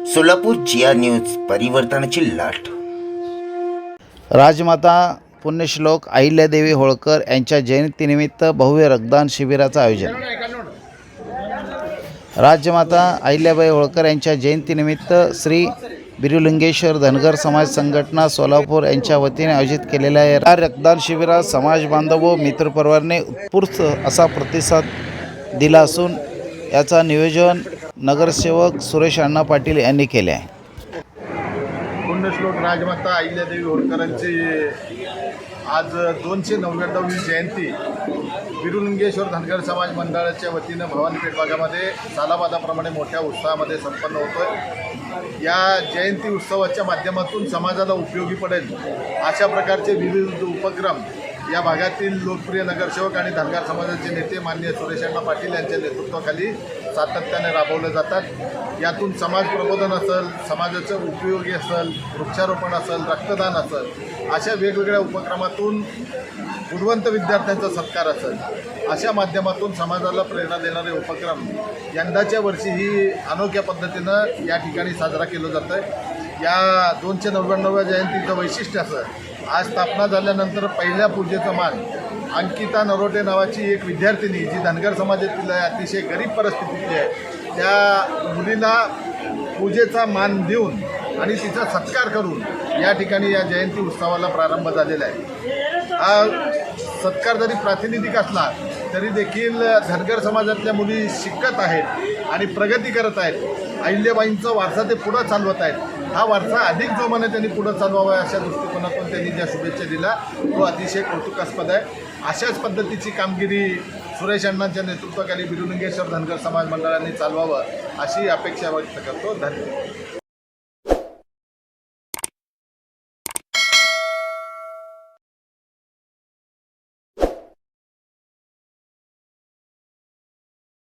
सोलापूर जिया news परिवर्तनाची लाट। राजमाता पुण्यश्लोक अहिल्यादेवी होळकर यांच्या जयंतीनिमित्त भव्य रक्तदान शिबिराचं आयोजन। राजमाता अहिल्याबाई होळकर यांच्या जयंतीनिमित्त श्री बिरुलिंगेश्वर धनगर समाज संघटना सोलापूर यांच्या वतीने आयोजित केलेल्या या रक्तदान शिबिरात समाज बांधव व मित्रपरिवाराने उत्स्फूर्त असा प्रतिसाद दिला असून याचा नियोजन नगरसेवक सुरेश अण्णा पाटील यांनी केले आहे। पुण्यश्लोक राजमाता अहिल्यादेवी होळकरांची आज 299वी जयंती बिरुलिंगेश्वर धनगर समाज मंडळाच्या वतीनं भवानीपेठ भागामध्ये सालाबादाप्रमाणे मोठ्या उत्साहामध्ये संपन्न होतोय। या जयंती उत्सवाच्या माध्यमातून समाजाला उपयोगी पडेल अशा प्रकारचे विविध उपक्रम या भागातील लोकप्रिय नगरसेवक आणि धनगर समाजाचे नेते माननीय सुरेश अण्णा पाटील यांच्या नेतृत्वाखाली सातत्याने राबवले जातात। यातून समाज प्रबोधन असेल, समाजाचं उपयोगी असेल, वृक्षारोपण असेल, रक्तदान असेल, अशा वेगवेगळ्या उपक्रमातून गुणवंत विद्यार्थ्यांचा सत्कार असेल, अशा माध्यमातून समाजाला प्रेरणा देणारे उपक्रम यंदाच्या वर्षीही अनोख्या पद्धतीनं या ठिकाणी साजरा केलं जातं आहे। या 299व्या जयंतीचं वैशिष्ट्य असं, आज स्थापना झाल्यानंतर पहिल्या पूजेचा मान अंकिता नरोटे नावाची एक विद्यार्थिनी जी धनगर समाजातील अतिशय गरीब परिस्थितीतली आहे, त्या मुलीला पूजेचा मान देऊन आणि तिचा सत्कार करून या ठिकाणी या जयंती उत्सवाला प्रारंभ झालेला आहे। हा सत्कार जरी प्रातिनिधिक असला तरी देखील धनगर समाजातल्या मुली शिकत आहेत आणि प्रगती करत आहेत। अहिल्याबाईंचा वारसा ते पुढं चालवत आहेत। हा वारसा अधिक जोमाने त्यांनी पुढं चालवावा अशा दृष्टिकोनातून त्यांनी ज्या शुभेच्छा दिल्या तो अतिशय कौतुकास्पद आहे। अशाच पद्धतीची कामगिरी सुरेश अण्णांच्या नेतृत्वाखाली बिरुलिंगेश्वर धनगर समाज मंडळाने चालवावं अशी अपेक्षा व्यक्त करतो। धन्यवाद।